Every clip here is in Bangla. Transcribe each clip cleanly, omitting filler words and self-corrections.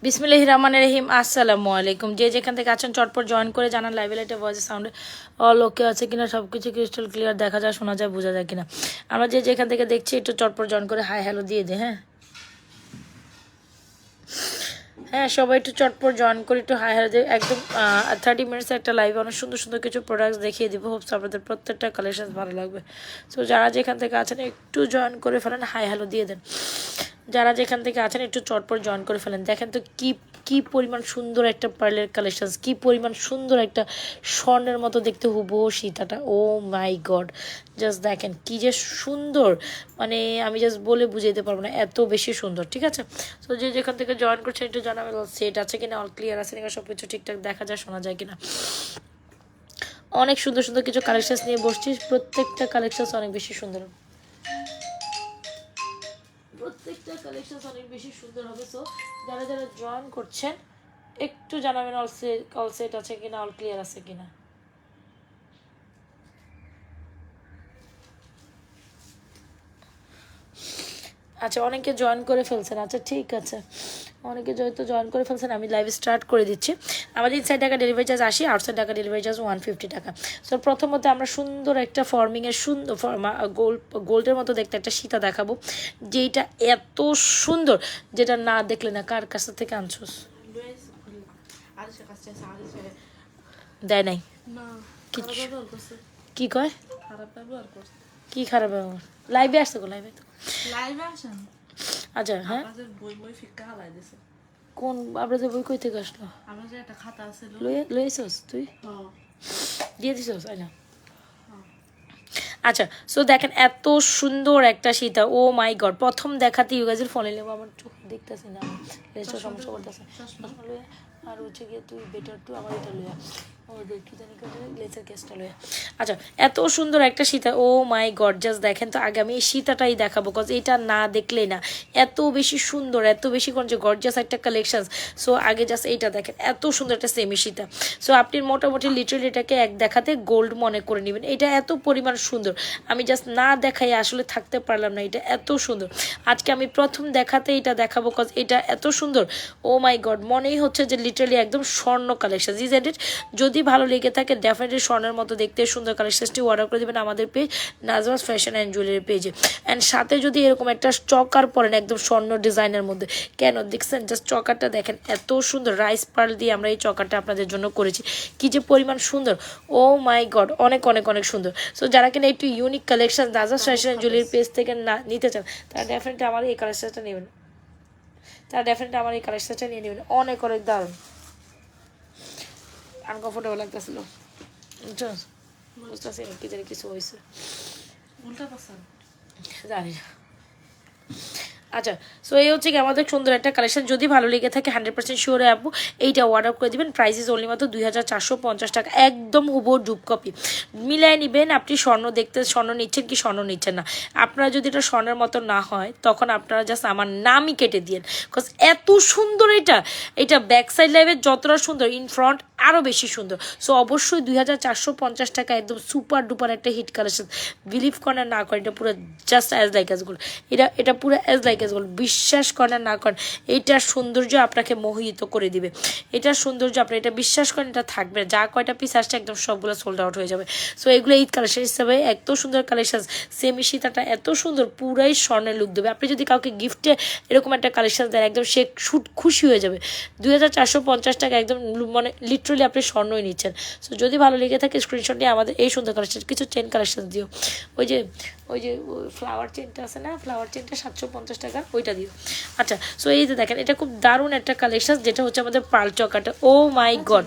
বিসমিল্লাহির রহমানির রহিম। আসসালামু আলাইকুম। যে যেখান থেকে আছেন চটপট জয়েন করে জানান লাইভে লাইটে ভয়েস সাউন্ডে অল ওকে আছে কিনা, সব কিছু ক্রিস্টাল ক্লিয়ার দেখা যায়, শোনা যায়, বোঝা যায় কিনা। আমরা যে যেখান থেকে দেখছি একটু চটপট জয়েন করে হাই হ্যালো দিয়ে দিই। হ্যাঁ সবাই একটু চটপট জয়েন করি, একটু হাই হ্যালো দিয়ে। একদম 30 মিনিটস একটা লাইভে অনেক সুন্দর সুন্দর কিছু প্রোডাক্টস দেখিয়ে দিব। হোপস আপনাদের প্রত্যেকটা কালেকশন ভালো লাগবে। সো যারা যেখান থেকে আছেন একটু জয়েন করে ফেলেন, হাই হ্যালো দিয়ে দেন। যারা যেখান থেকে আছেন একটু চটপট জয়েন করে ফেলেন। দেখেন তো কি কি পরিমাণ সুন্দর একটা পার্লের কালেকশন, কি পরিমাণ সুন্দর একটা স্বর্ণের মতো দেখতে হুবহু সীতাটা। ও মাই গড, জাস্ট দেখেন কি যে সুন্দর, মানে আমি জাস্ট বলে বুঝাইতে পারবো না, এত বেশি সুন্দর। ঠিক আছে, তো যে যেখান থেকে জয়েন করছেন একটু জানাবেন সেট আছে কিনা, অল ক্লিয়ার আছে কিনা, সব কিছু ঠিকঠাক দেখা যায়, শোনা যায় কিনা। অনেক সুন্দর সুন্দর কিছু কালেকশন নিয়ে বসছি, প্রত্যেকটা কালেকশন অনেক বেশি সুন্দর, প্রত্যেকটা কালেকশন অনেক বেশি সুন্দর হবে। সো যারা যারা জয়েন করছেন একটু জানাবেন অল সেট আছে কিনা, অল ক্লিয়ার আছে কিনা। আচ্ছা অনেকে জয়েন করে ফেলছেন, আচ্ছা ঠিক আছে, অনেকে যেহেতু জয়েন করে ফেলছেন আমি লাইভ স্টার্ট করে দিচ্ছি। আমাদের ইনসাইড টাকা ডেলিভারি চার্জ 80, আউটসাইড টাকা ডেলিভারি চার্জ 150 টাকা। সো প্রথমত আমরা সুন্দর একটা ফর্মিংয়ের সুন্দর গোল্ডের মতো দেখতে একটা সীতা দেখাবো, যেইটা এত সুন্দর, যেটা না দেখলে না। কার কাছ থেকে আনছোস? দেয় নাই? কি কয়? কি খারাপ ব্যবহার? লাইভে আসছে গো, লাইভে তো আচ্ছা হ্যাঁ কোন আপনাদের বই কই থেকে আসলো? লইছস তুই? দিয়ে দিছস? আচ্ছা আচ্ছা, সো দেখেন এত সুন্দর একটা সীতা। ও মাই গড, প্রথম দেখাতে ইউ গাইজের ফোনে নেবো, আমার চোখ দেখতেছি না, আমার সমস্যা করতেছে। আর হচ্ছে গিয়ে তুই বেটার টু আমার এটা লইয়া আচ্ছা এত সুন্দর একটা সীতা। ও মাই গড, জাস্ট দেখেন তো। আগে আমি এই সীতাটাই দেখাবো, কজ এটা না দেখলেই না। এত বেশি সুন্দর, এত বেশি গর্জিয়াস একটা কালেকশন। সো আগে জাস্ট এইটা দেখেন, এত সুন্দর একটা সেমি সীতা। সো আপনি মোটামুটি লিটারেলি এটাকে এক দেখাতে গোল্ড মনে করে নেবেন। এটা এত পরিমাণ সুন্দর, আমি জাস্ট না দেখাই আসলে থাকতে পারলাম না। এটা এত সুন্দর, আজকে আমি প্রথম দেখাতে এটা দেখাবো, কজ এটা এত সুন্দর। ও মাই গড, মনেই হচ্ছে যে লিটারালি একদম স্বর্ণ কালেকশন। ইজ এট ইট? যদি ভালো লেগে থাকে ডেফিনেটলি স্বর্ণের মতো দেখতে সুন্দর কালেকশনটি অর্ডার করে দেবেন আমাদের পেজ নাজওয়াজ ফ্যাশন অ্যান্ড জুয়েলারি পেজে। অ্যান্ড সাথে যদি এরকম একটা চকার পরেন একদম স্বর্ণ ডিজাইনের মধ্যে, কেন দেখছেন জাস্ট চকারটা দেখেন, এত সুন্দর রাইস পার্ল দিয়ে আমরা এই চকারটা আপনাদের জন্য করেছি। কি যে পরিমাণ সুন্দর, ও মাই গড, অনেক অনেক অনেক সুন্দর। সো যারা কিনা একটু unique collection Nazwaz fashion and jewellery page থেকে নিতে চান, তারা ডেফিনেটলি আমার এই কালেকশনটা নেবেন, নিয়ে নেবেন। অনেক অনেক দারুণ, আনকমফোর্টেবল লাগতেছিল, বুঝতেছি না কি জানি কিছু হয়েছে, জানি না। আচ্ছা, সো এই হচ্ছে কি আমাদের সুন্দর একটা কালেকশন। যদি ভালো লেগে থাকে 100% শিওরে আপু এইটা অর্ডার করে দেবেন। প্রাইস ইজ অনলি মাত্র 2450 টাকা, একদম হুবহু ডুব কপি। মিলাই নেবেন, আপনি স্বর্ণ দেখতে স্বর্ণ নিচ্ছেন কি স্বর্ণ নিচ্ছেন না। আপনারা যদি এটা স্বর্ণের মতো না হয় তখন আপনারা জাস্ট আমার নামই কেটে দিন, বিকজ এত সুন্দর এটা। এটা ব্যাক সাইড লাইভে যতটা সুন্দর, ইন ফ্রন্ট আরও বেশি সুন্দর। সো অবশ্যই 2450 টাকা একদম সুপার ডুপার একটা হিট কালেকশন। বিলিভ করেন না করেন, এটা পুরো just as like as gold. এটা পুরো অ্যাজ লাইক অ্যাজ গোল্ড। বিশ্বাস করেন না করেন, এইটার সৌন্দর্য আপনাকে মোহিত করে দিবে। এটার সৌন্দর্য আপনি এটা বিশ্বাস করেন, এটা থাকবে। যা কয়টা পিস আসছে একদম সবগুলো সোল্ড আউট হয়ে যাবে। সো এগুলো ঈদ কালেকশন হিসাবে এত সুন্দর কালেকশন। সেমি সীতাটা এত সুন্দর, পুরাই স্বর্ণের লুক দেবে। আপনি যদি কাউকে গিফটে এরকম একটা কালেকশন দেন, একদম সে খুশি হয়ে যাবে। 2450 টাকা একদম, মানে লিটারালি আপনি স্বর্ণই নিচ্ছেন। সো যদি ভালো লেগে থাকে স্ক্রিনশট নিয়ে আমাদের এই সুন্দর কালেকশন কিছু চেন কালেকশন দিও। ওই যে ফ্লাওয়ার চেনটা আছে না, ফ্লাওয়ার চেনটা 750 টাকা, ওইটা দিও। আচ্ছা, সো এই যে দেখেন এটা খুব দারুণ একটা কালেকশন, যেটা হচ্ছে আমাদের পার্ল চকাটা। ও মাই গড,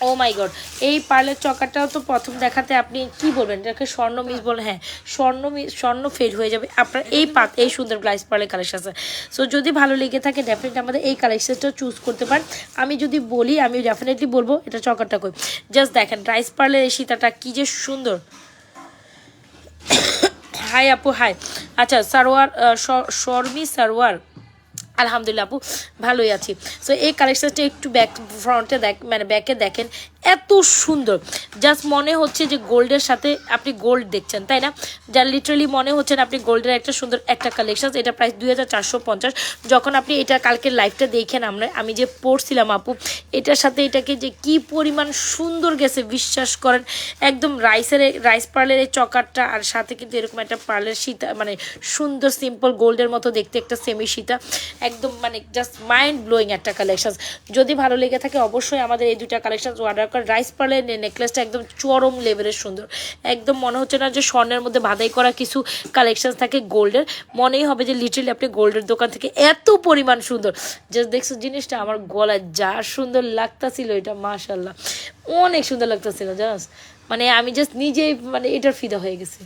ও মাই গড, এই পার্লের চকাটাও তো প্রথম দেখাতে আপনি কি বলবেন, এটাকে স্বর্ণ মিস বলেন? হ্যাঁ, স্বর্ণ ফেড হয়ে যাবে আপনার এই সুন্দর গ্লাস পার্লের কালেকশন আছে। সো যদি ভালো লেগে থাকে ডেফিনেটলি আমাদের এই কালেকশনটা চুজ করতে পারেন। আমি যদি বলি, আমি ডেফিনেটলি বলবো এটা চকারটা কই। জাস্ট দেখেন রাইস পার্লের এই সীতাটা কি যে সুন্দর। হাই আপু, হাই। আচ্ছা সারোয়ার, শর্মি সারোয়ার, আলহামদুলিল্লাহ আপু ভালোই আছি। সো এই কালেকশনটা একটু ব্যাক ফ্রন্টে মানে ব্যাকে দেখেন, এত সুন্দর, জাস্ট মনে হচ্ছে যে গোল্ডের সাথে আপনি গোল্ড দেখছেন, তাই না? যার লিটারালি মনে হচ্ছে না আপনি গোল্ডের একটা সুন্দর একটা কালেকশন। এটা প্রাইস 2450। যখন আপনি এটা কালকের লাইভটা দেখেন আমি যে পড়ছিলাম আপু, এটার সাথে এটাকে যে কি পরিমাণ সুন্দর গেছে বিশ্বাস করেন। একদম রাইস পার্লের এই চকারটা, আর সাথে কিন্তু এরকম একটা পার্লের সীতা, মানে সুন্দর সিম্পল গোল্ডের মতো দেখতে একটা সেমি সীতা, একদম মানে জাস্ট মাইন্ড ব্লোয়িং একটা কালেকশন। যদি ভালো লেগে থাকে অবশ্যই আমাদের এই দুইটা কালেকশন অর্ডার করেন। রাইস পার্লের নেকলেসটা একদম চরম লেভেলের সুন্দর, একদম মনে হচ্ছে না যে স্বর্ণের মধ্যে বাঁধাই করা কিছু কালেকশন থাকে গোল্ডের, মনেই হবে যে লিটারালি আপনি গোল্ডের দোকান থেকে, এত পরিমাণ সুন্দর। জাস্ট দেখছো জিনিসটা, আমার গলায় যা সুন্দর লাগতাছিল এটা, মাশাল্লাহ অনেক সুন্দর লাগতেছিল জানাস। মানে আমি জাস্ট নিজেই মানে এটার ফিদা হয়ে গেছি,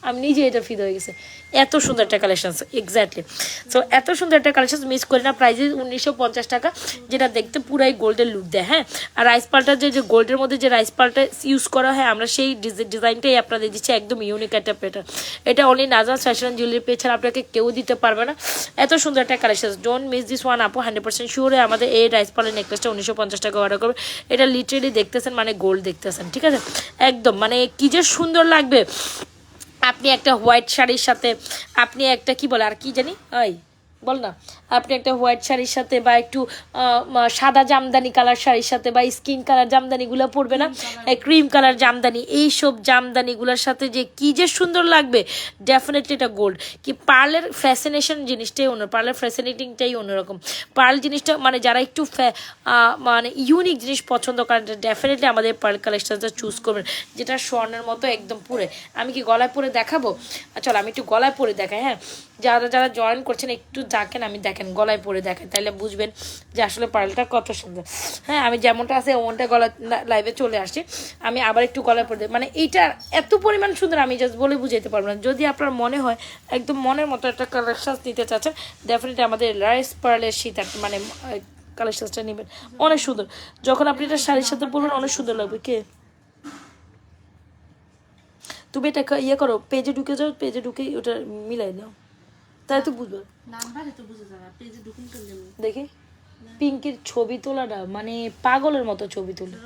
আমি নিজে এটা ফিদা হয়ে গেছে, এত সুন্দর একটা কালেকশন। এক্স্যাক্টলি, সো এত সুন্দর একটা কালেকশন মিস করি না। প্রাইস 1950 টাকা, যেটা দেখতে পুরাই গোল্ডের লুক দেয়। হ্যাঁ, আর রাইস পালটার যে গোল্ডের মধ্যে যে রাইস পালটা ইউজ করা হয়, আমরা সেই ডিজাইনটাই আপনাদের দিচ্ছি, একদম ইউনিক একটা প্যাটার্ন। এটা অনলি নাজওয়াজ ফ্যাশন জুয়েলারি পেয়ে ছাড়া আপনাকে কেউ দিতে পারবে না। এত সুন্দর একটা collection, don't miss this one আপু। 100% শিওরে আমাদের এই রাইস পালের নেকলেসটা 1950 টাকা অর্ডার করবে। এটা লিটারেলি দেখতেছেন মানে গোল্ড দেখতেছেন, ঠিক আছে? একদম মানে কি যে সুন্দর লাগবে। আপনি একটা হোয়াইট শাড়ির সাথে, আপনি একটা কি বলে আর কি জানি, ওই বল না, আপনি একটা হোয়াইট শাড়ির সাথে বা একটু সাদা জামদানি কালার শাড়ির সাথে বা স্কিন কালার জামদানিগুলো পরবে না, ক্রিম কালার জামদানি, এইসব জামদানিগুলোর সাথে যে কি যে সুন্দর লাগবে। ডেফিনেটলি এটা গোল্ড। কি পার্লের ফ্যাসিনেশন জিনিসটাই অন্য, পার্লের ফ্যাসিনেটিংটাই অন্যরকম। পার্ল জিনিসটা মানে যারা একটু মানে ইউনিক জিনিস পছন্দ করেন, ডেফিনেটলি আমাদের পার্ল কালেকশনটা চুজ করবেন, যেটা স্বর্ণের মতো একদম পুরে। আমি কি গলায় পরে দেখাবো? চলো আমি একটু গলায় পরে দেখাই। হ্যাঁ, যারা যারা জয়েন করছেন একটু দেখেন, আমি দেখেন গলায় পরে দেখেন, তাহলে বুঝবেন যে আসলে পার্লটা কত সুন্দর। হ্যাঁ, আমি যেমনটা আছে ওমনটা গলা লাইভে চলে আসছি, আমি আবার একটু গলায় পরে মানে এইটা এত পরিমাণ সুন্দর আমি জাস্ট বলে বুঝাইতে পারবো না। যদি আপনার মনে হয় একদম মনের মতো একটা কালেকশন নিতে চাচ্ছেন, ডেফিনেটলি আমাদের রাইস পার্লের শীত মানে কালেকশনটা নেবেন, অনেক সুন্দর। যখন আপনি এটা শাড়ির সাথে পরবেন অনেক সুন্দর লাগবে। কে তুমি এটা ইয়ে করো, পেজে ঢুকে যাও, পেজে ঢুকে ওটা মিলাই দাও, তাই তো বুঝবো। দেখি পিঙ্কির ছবি তোলাটা মানে পাগলের মতো ছবি তুলে।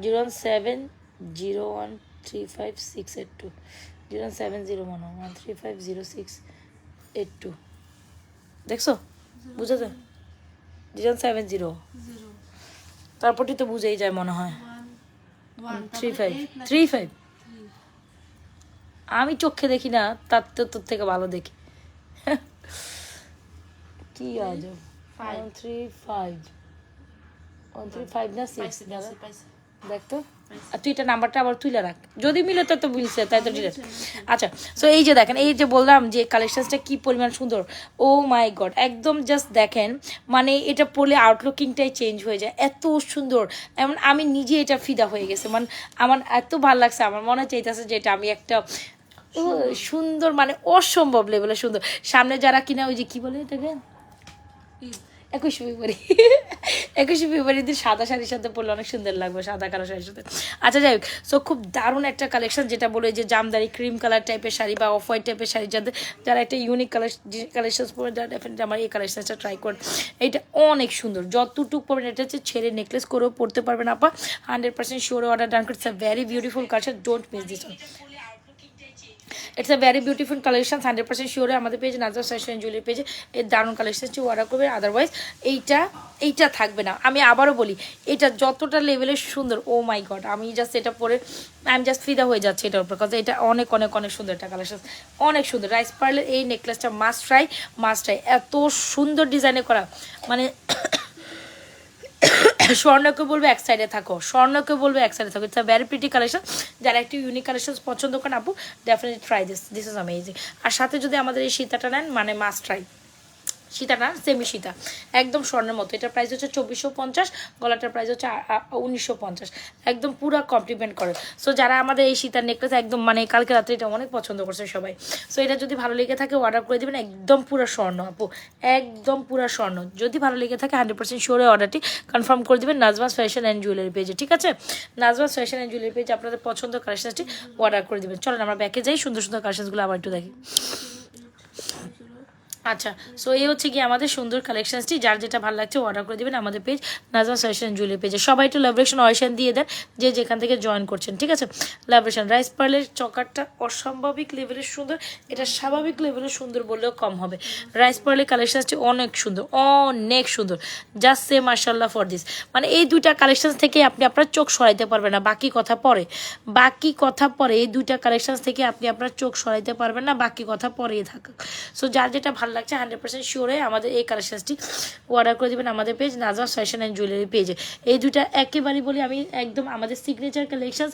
070135682 070135682 দেখছো, বুঝা যায়? 070 তারপরটি তো বুঝেই যায় মনে হয় 3535। আমি চোখে দেখি না, তার তো তোর থেকে ভালো দেখি। কি আজ 135 না 6 দেখতো। আর তুই এটা নাম্বারটা আবার তুলে রাখ, যদি মিলে তো মিলছে, তাই তো ডিলেট। আচ্ছা, সো এই যে দেখেন, এই যে বললাম যে কালেকশনসটা কি পরিমাণ সুন্দর, ও মাই গড, একদম জাস্ট দেখেন মানে এটা পরলে আউটলুকিংটাই চেঞ্জ হয়ে যায়, এত সুন্দর। এমন আমি নিজে এটা ফিদা হয়ে গেছে, মানে আমার এত ভালো লাগছে, আমার মনে চাইতেছে যে এটা আমি একটা সুন্দর মানে অসম্ভব লেভেলের সুন্দর। সামনে যারা কিনা ওই যে কি বলে এটাকে 21শে ফেব্রুয়ারি সাদা শাড়ির সাথে পরলে অনেক সুন্দর লাগবে, সাদা কালো শাড়ির সাথে। আচ্ছা যাই হোক, সো খুব দারুণ একটা কালেকশন, যেটা বলে যে জামদানি ক্রিম কালার টাইপের শাড়ি বা অফ হোয়াইট টাইপের শাড়ি, যারা একটা ইউনিক কালেকশন পরে, যারা ডেফিনেটলি আমার এই কালেকশনটা ট্রাই করেন। এইটা অনেক সুন্দর, যতটুকু পরবেন এটা হচ্ছে ছেড়ে নেকলেস করেও পরতে পারবেন আপা। 100% শিওর অর্ডার ডান করতে, very beautiful collection, don't miss this one. It's a very beautiful collection, 100% শিওরে আমাদের পেজে নাজওয়াজ ফ্যাশন জুয়েলারি পেজে এই দারুণ কালেকশনটি অর্ডার করবে। আদারওয়াইজ এইটা থাকবে না। আমি আবারও বলি, এটা যতটা লেভেলের সুন্দর, ও মাই গড, আমি জাস্ট এটা পরে আমি জাস্ট ফিদা হয়ে যাচ্ছে এটার উপর, কারণ এটা অনেক অনেক অনেক সুন্দর একটা কালেকশন, অনেক সুন্দর। রাইস পার্লের এই নেকলেসটা মাস্ট ট্রাই, এত সুন্দর ডিজাইনে করা, মানে স্বর্ণকে বলবে এক সাইডে থাকো, স্বর্ণকে বলবে এক সাইডে থাকো। It's a very pretty collection, যারা একটু ইউনিক কালেকশন পছন্দ করেন আপু, definitely try this is amazing. আর সাথে যদি আমাদের এই সীতাটা নেন, মানে মাস্ট ট্রাই। সীতা না, সেমি সীতা, একদম স্বর্ণের মতো। এটার প্রাইস হচ্ছে 2450, গলাটার প্রাইস হচ্ছে 1950, একদম পুরো কমপ্লিমেন্ট করে। সো যারা আমাদের এই সীতার নেকলেস একদম মানে কালকে রাত্রে এটা অনেক পছন্দ করছে সবাই, সো এটা যদি ভালো লেগে থাকে অর্ডার করে দেবেন, একদম পুরো স্বর্ণ আপু, একদম পুরো স্বর্ণ। যদি ভালো লেগে থাকে 100% শিওরে অর্ডারটি কনফার্ম করে দেবেন নাজওয়াজ ফ্যাশন অ্যান্ড জুয়েলারি পেজে, ঠিক আছে? নাজওয়াজ ফ্যাশন অ্যান্ড জুয়েলারি পেজে আপনাদের পছন্দ কালেকশনটি অর্ডার করে দেবেন। চলেন আমরা ব্যাকে যাই, সুন্দর সুন্দর কালেকশনগুলো আবার একটু দেখি। আচ্ছা, সো এই হচ্ছে কি আমাদের সুন্দর কালেকশনসটি। যার যেটা ভালো লাগছে অর্ডার করে দেবেন আমাদের পেজ নাজমা ফ্যাশন জুয়েলারি পেজে। সবাই একটু লাভরেশন অয়েশন দিয়ে দেন যে যেখান থেকে জয়েন করছেন, ঠিক আছে। লাভরেশন রাইস পার্লের চকারটা অস্বাভাবিক লেভেলের সুন্দর, এটা স্বাভাবিক লেভেলের সুন্দর বললেও কম হবে। রাইস পার্লের কালেকশনসটি অনেক সুন্দর, অনেক সুন্দর, জাস্ট সে মাশাআল্লাহ ফর দিস। মানে এই দুইটা কালেকশন থেকে আপনি আপনার চোখ সরাইতে পারবেন না, বাকি কথা পরে, বাকি কথা পরে। এই দুইটা কালেকশন থেকে আপনি আপনার চোখ সরাইতে পারবেন না, বাকি কথা পরেই থাকুক। সো যার যেটা ভালো লাগছে 100% শিওর হয়ে আমাদের এই কালেকশনসটি অর্ডার করে দেবেন আমাদের page Nazma fashion and jewellery পেজে। এই দুইটা একেবারেই বলি আমি একদম আমাদের সিগনেচার কালেকশনস।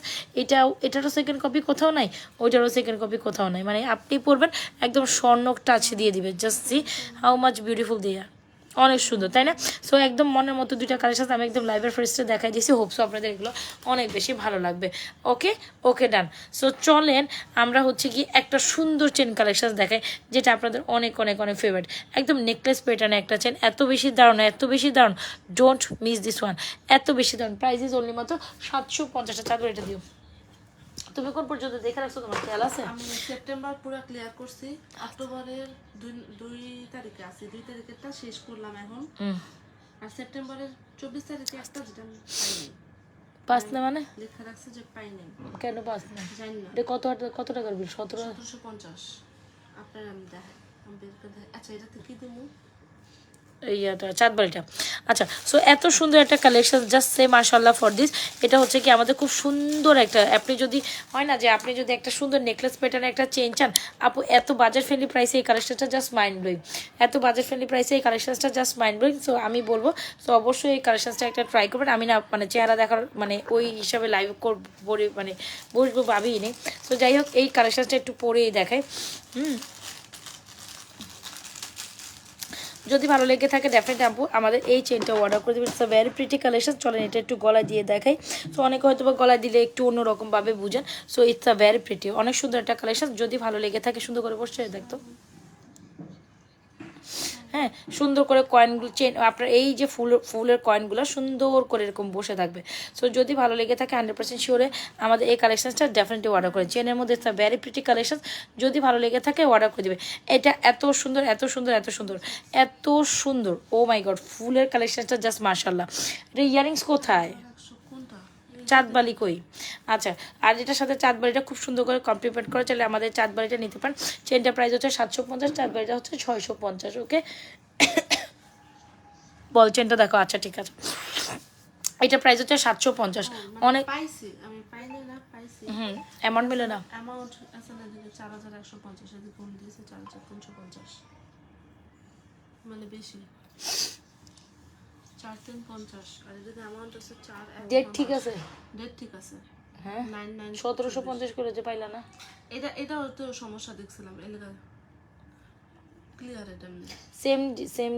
এটারও সেকেন্ড কপি কোথাও নাই, ওইটারও সেকেন্ড কপি কোথাও নাই। মানে আপনি পরবেন একদম স্বর্ণ টাচ দিয়ে দিবে। Just see how much beautiful they are, অনেক সুন্দর, তাই না? সো একদম মনের মতো দুইটা কালেকশন আমি একদম লাইভের ফার্স্টে দেখাই দিয়েছি। হোপসো আপনাদের এগুলো অনেক বেশি ভালো লাগবে। ওকে ওকে ডান। সো চলেন আমরা হচ্ছে কি একটা সুন্দর চেন কালেকশন দেখাই, যেটা আপনাদের অনেক অনেক অনেক ফেভারিট। একদম নেকলেস প্যাটার্নে একটা চেন, এত বেশি দারুণ, এত বেশি দারুণ, ডোন্ট মিস দিস ওয়ান। এত বেশি দারুণ, প্রাইস ইজ অনলি মাত্র 750 টাকা। এটা দিও। তুমি কোন পর্যন্ত দেখে রাখছো, তোমার খেয়াল আছে? আমি সেপ্টেম্বর পুরো ক্লিয়ার করছি, অক্টোবরের 2 তারিখে আছি, 2 তারিখেরটা শেষ করলাম এখন। আর সেপ্টেম্বরের 24 তারিখে একটা যেটা আমি পাইনি। পাস না মানে লেখা রাখছে যে পাইনি, কেন পাস না? জানি না। এটা কত টাকার বিল? 1750। আপনার আমি দেখাই, আমি বের করে দেখাই। আচ্ছা, এটাতে কি দেবো? এইটা চাঁদবাড়িটা। আচ্ছা, সো এত সুন্দর একটা কালেকশন, জাস্ট সে মাশাআল্লাহ ফর দিস। এটা হচ্ছে কি আমাদের খুব সুন্দর একটা, আপনি যদি হয় না যে আপনি যদি একটা সুন্দর নেকলেস প্যাটার্নে একটা চেন চান, আপু এত বাজেট ফ্রেন্ডলি প্রাইসে এই কালেকশনটা জাস্ট মাইন্ড ব্লোয়িং। এত বাজেট ফ্রেন্ডলি প্রাইসে এই কালেকশনটা জাস্ট মাইন্ড ব্লোয়িং। সো আমি বলবো, সো অবশ্যই এই কালেকশনটা একটা ট্রাই করবেন। আমি না মানে চেহারা দেখার মানে ওই হিসাবে লাইভ মানে বসবো ভাবিই নেই। সো যাই হোক, এই কালেকশনটা একটু পরেই দেখাই। যদি ভালো লেগে থাকে ডেফিনেটলি আপু আমাদের এই চেনটা অর্ডার করে দেবেন। It's a very pretty collection. চলেন এটা একটু গলায় দিয়ে দেখাই। সো অনেকে হয়তো বা গলায় দিলে একটু অন্যরকমভাবে বুঝেন। So it's a very pretty, অনেক সুন্দর একটা কালেকশন। যদি ভালো লেগে থাকে সুন্দর করে বসে দেখতো, হ্যাঁ, সুন্দর করে কয়েনগুলো চেন আপনার এই যে ফুলের কয়েনগুলো সুন্দর করে এরকম বসে থাকবে। সো যদি ভালো লেগে থাকে 100% শিওরে আমাদের এই কালেকশনটা ডেফিনেটলি অর্ডার করে। চেনের মধ্যে একটা ভেরি প্রিটি কালেকশন, যদি ভালো লেগে থাকে অর্ডার করে দেবে। এটা এত সুন্দর, এত সুন্দর, এত সুন্দর, এত সুন্দর। ও মাই গড, ফুলের কালেকশনটা জাস্ট মাশাআল্লাহ। এটা ইয়ারিংস কোথায়? কোনটা? চাঁদবালি কই? আচ্ছা, আর এটার সাথে চাঁদবালিটা খুব সুন্দর করে কমপ্লিমেন্ট করে চাইলে আমাদের চাঁদবালিটা নিতে পারেন। চেনটা প্রাইস হচ্ছে 750, চাঁদবালিটা হচ্ছে 650। ওকে, বল চেনটা দেখো। আচ্ছা ঠিক আছে, এটা প্রাইস হচ্ছে 750। অনেক পাইছি, আমি পাইনি না, পাইছি। অ্যামাউন্ট মিলে না। অ্যামাউন্ট আসলে দিকে 4150, এদিকে কম দিয়েছে 4350, মানে বেশি 4350। আর এদিকে অ্যামাউন্ট আছে 4। ডেট ঠিক আছে, ডেট ঠিক আছে। হ্যাঁ 99 1750 করে যে পাইলা না। এটা তো সমস্যা দেখছিলাম, এলাকা ক্লিয়ার। এটা সেম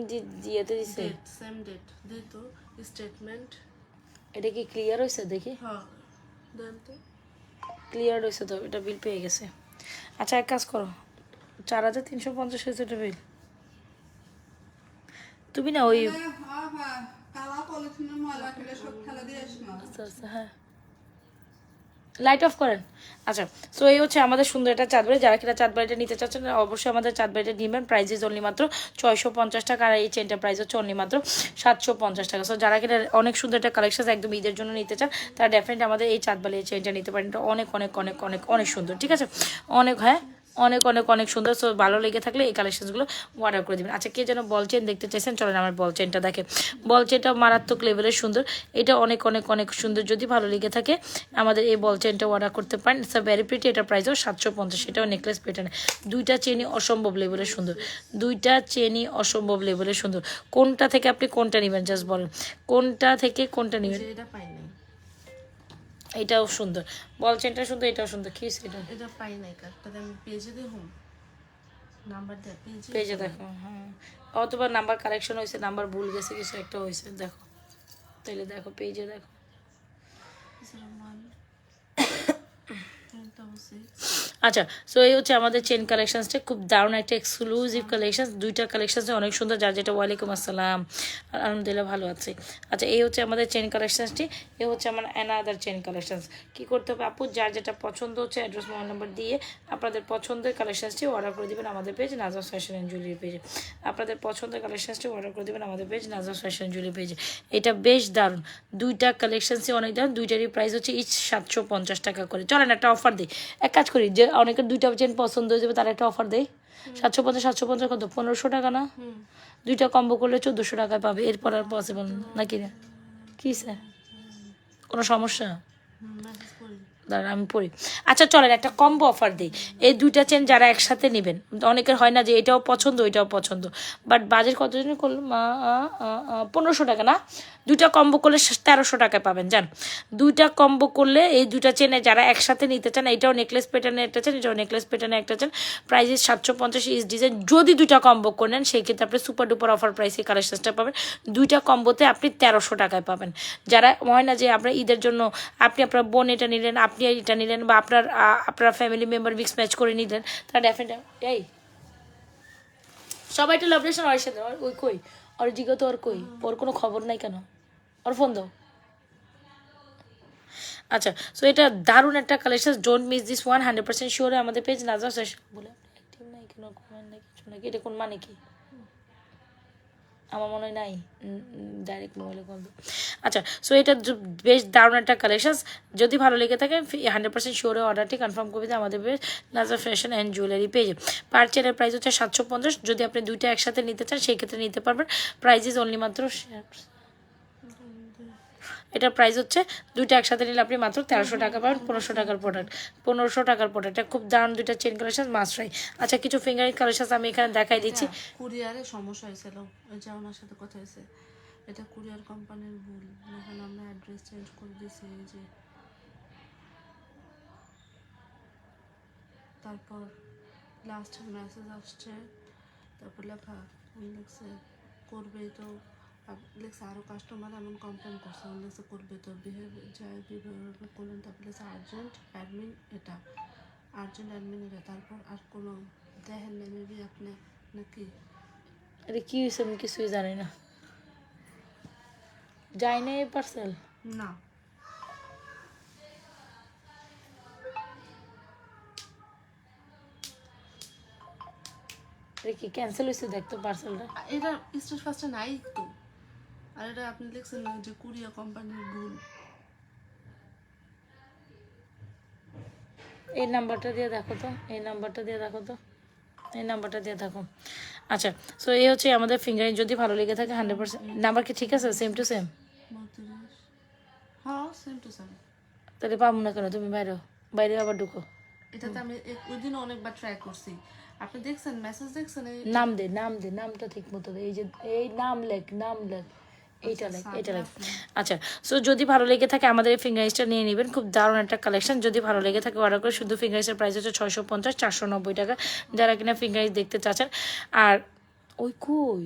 দিয়েতে দিছে। ডেট সেম ডেট দিতো, স্টেটমেন্ট। এটা কি ক্লিয়ার হয়েছে দেখি? হ্যাঁ, দেন তো। ক্লিয়ার হয়েছে তো, এটা বিল পেয়ে গেছে। আচ্ছা এক কাজ করো, 4350 হয়েছে এটা বিল। তুমি না ওই আচ্ছা আচ্ছা, হ্যাঁ লাইট অফ করেন। আচ্ছা, সো এই হচ্ছে আমাদের সুন্দর একটা চাঁদবাড়ি। যারা কিনা চাঁদবাড়িটা নিতে চাচ্ছেন অবশ্যই আমাদের চাঁদবাড়িটা নেবেন। প্রাইস ইজ অনলি মাত্র 650 টাকা। আর এই চেনটা প্রাইস হচ্ছে অনলি মাত্র 750 টাকা। সো যারা কিনা অনেক সুন্দর একটা কালেকশন একদম ঈদের জন্য নিতে চান, তারা ডেফিনেটলি আমাদের এই চাঁদবাড়ি এই চেনটা নিতে পারেন। এটা অনেক অনেক অনেক অনেক অনেক সুন্দর, ঠিক আছে, অনেক, হ্যাঁ অনেক অনেক অনেক সুন্দর। সো ভালো লেগে থাকলে এই কালেকশনসগুলো অর্ডার করে দেবেন। আচ্ছা, কে যেন বল চেন দেখতে চাইছেন, চলেন আমার বল চেনটা দেখে। বল চেনটা মারাত্মক লেভেলের সুন্দর, এটা অনেক অনেক অনেক সুন্দর। যদি ভালো লেগে থাকে আমাদের এই বল চেনটা অর্ডার করতে পারেন। It's a very pretty. এটা প্রাইসও 750। এটাও নেকলেস প্যাটার্নে, দুইটা চেনই অসম্ভব লেভেলের সুন্দর, দুইটা চেনই অসম্ভব লেভেলের সুন্দর। কোনটা থেকে আপনি কোনটা নেবেন জাস্ট বলেন, কোনটা থেকে কোনটা নেবেন? এটা পাই নাই। এটাও সুন্দর, বল চেনটা সুন্দর, এটাও সুন্দর। কি সেটা? এটা পাই নাই, কার্ডটা আমি পেজে দেখুন, নাম্বার দেখ পেজে দেখো। হ্যাঁ, অথবা নাম্বার কারেকশন হয়েছে, নাম্বার ভুল গেছে, কিছু একটা হয়েছে, দেখো তাহলে দেখো পেজে দেখো। আচ্ছা, সো এই হচ্ছে আমাদের চেন কালেকশনসটা, খুব দারুণ একটা এক্সক্লুসিভ কালেকশন। দুইটা কালেকশনস অনেক সুন্দর, যার যেটা। ওয়ালাইকুম আসসালাম, আলহামদুলিল্লাহ ভালো আছে। আচ্ছা, এই হচ্ছে আমাদের চেন কালেকশনসটি, এই হচ্ছে আমার অ্যানাদার চেন কালেকশনস। কী করতে হবে আপু, যার যেটা পছন্দ হচ্ছে অ্যাড্রেস মোবাইল নাম্বার দিয়ে আপনাদের পছন্দের কালেকশনসটি অর্ডার করে দেবেন আমাদের page Nazma's fashion and jewellery পেজে। আপনাদের পছন্দের কালেকশনসটি অর্ডার করে দেবেন আমাদের page Nazma's fashion and jewellery পেজে। এটা বেশ দারুণ, দুইটা কালেকশনসই অনেক দারুণ, দুইটারই প্রাইস হচ্ছে ইচ 750 টাকা করে। চলেন একটা অফার দিই, এক কাজ করি, যে অনেকের দুইটা চেন পছন্দ হয়ে যাবে তার একটা অফার দেয়। 750 কত, 1500 টাকা না? দুইটা কম্বো করলে 1400 টাকায় পাবে। এরপর আর পসিবল নাকি না? কি স্যার, কোনো সমস্যা? মেসেজ করি। দাঁড়ান আমি পড়ি। আচ্ছা চলেন একটা কম্বো অফার দিই। এই দুইটা চেন যারা একসাথে নেবেন, অনেকের হয় না যে এটাও পছন্দ ওইটাও পছন্দ, বাট বাজেট কত জন করলো 1500 টাকা না, দুইটা কম্বো করলে 1300 টাকায় পাবেন। জান, দুইটা কম্বো করলে এই দুইটা চেনে যারা একসাথে নিতে চান, এটাও নেকলেস প্যাটার্নের একটা চেন, এটাও নেকলেস প্যাটার্নের একটা চেন, প্রাইস 750 ইস ডিজাইন। যদি দুইটা কম্বো করে নেন সেই ক্ষেত্রে আপনি সুপার ডুপার অফার প্রাইসে কালেকশনসটা পাবেন। দুইটা কম্বোতে আপনি 1300 টাকায় পাবেন। যারা হয় না যে আপনার ঈদের জন্য আপনি আপনার বোন এটা নিলেন, আপনি এটা নিলেন, বা আপনার ফ্যামিলি মেম্বার মিক্স ম্যাচ করে নিলেন, তারা ডেফিনেট এই সবাই একটা লাভলেশন ওর সাথে ওই কই ওর জিগো তো ওর কই, ওর কোনো খবর নাই কেন, ওর ফোন দাও। আচ্ছা, সো এটা দারুণ একটা collection, don't miss this one, 100% শিওরে আমাদের পেজ নাজমা ফ্যাশন বলে। অ্যাক্টিভ নাই কেন, কমেন্ট নাই কিছু নাকি, এটা কোন মানে কি? আমার মনে হয় নাই, ডাইরেক্ট মোবাইলে কল দিই। আচ্ছা, সো এটা বেশ দারুণ একটা কালেকশন, যদি ভালো লেগে থাকে 100% শিওরে অর্ডারটি কনফার্ম করে দিতে আমাদের page Nazma fashion and jewellery পেজে। পার চেনের প্রাইস হচ্ছে 750, যদি আপনি দুইটা একসাথে নিতে চান সেই ক্ষেত্রে নিতে পারবেন। প্রাইস ইজ অনলি মাত্র, এটার প্রাইস হচ্ছে দুইটা একসাথে নিলে আপনি মাত্র 1300 টাকা পাবেন। 1500 টাকার প্রোডাক্ট, 1500 টাকার প্রোডাক্ট, এটা খুব দারুণ দুইটা চেন কালেকশন মাস্টরাই। আচ্ছা, কিছু ফিঙ্গারিং কালেকশন আমি এখানে দেখাই দিচ্ছি। কুরিয়ারে সমস্যা হয়েছিল, ওই যে ওনার সাথে কথা হয়েছে, এটা কুরিয়ার কোম্পানির ভুল। এখন আমরা অ্যাড্রেস চেঞ্জ করে দিয়েছি, এই যে তারপর লাস্ট মেসেজ আসছে, তারপর লেখা লিখছে করবেই তো, লিখছে আরও কাস্টমার এমন কমপ্লেন করছে, লিখছে করবে তো বিহেভিয়ার করলেন, তারপর লিখছে আর্জেন্ট অ্যাডমিন, এটা আর্জেন্ট অ্যাডমিন এটা, তারপর আর কোনো দেখেন না মেবি আপনি নাকি। আরে কি হয়েছে আমি কিছুই জানি না, যাই না এই পার্সেল। না এটা কি ক্যান্সেল হয়েছে দেখতো পার্সেলটা? এটা স্টেট ফার্স্টে নাই তো, আর এটা আপনি লিখছেন না যে কুরিয়ার কোম্পানির ভুল। এই নাম্বারটা দিয়ে দেখো তো, এই নাম্বারটা দিয়ে দেখো তো, এই নাম্বারটা দিয়ে দেখো। আচ্ছা, সো এই হচ্ছে আমাদের ফিঙ্গারিং, যদি ভালো লেগে থাকে 100% নাম্বার কি ঠিক আছে, সেম টু সেম? 32, হ্যাঁ সেম টু সেম। তাহলে পাবো না কেন, তুমি বাইরে বাইরে আবার ঢুকো। এটাতে আমি ওই দিন অনেকবার ট্রাই করছি, আপনি দেখছেন মেসেজ দেখছেন? এই নাম দে, নাম দে, নামটা ঠিক মতো দে, এই যে এই নাম লেখ, নাম লেখ, এইটা লেখ, এটা লেখ। আচ্ছা, সো যদি ভালো লেগে থাকে আমাদের এই ফিঙ্গারিংসটা নিয়ে নেবেন, খুব দারুণ একটা কালেকশন। যদি ভালো লেগে থাকে অর্ডার করে, শুধু ফিঙ্গারিংসের প্রাইস হচ্ছে 650, 490 টাকা, যারা কিনা ফিঙ্গারিংস দেখতে চাচ্ছেন। আর ওই কই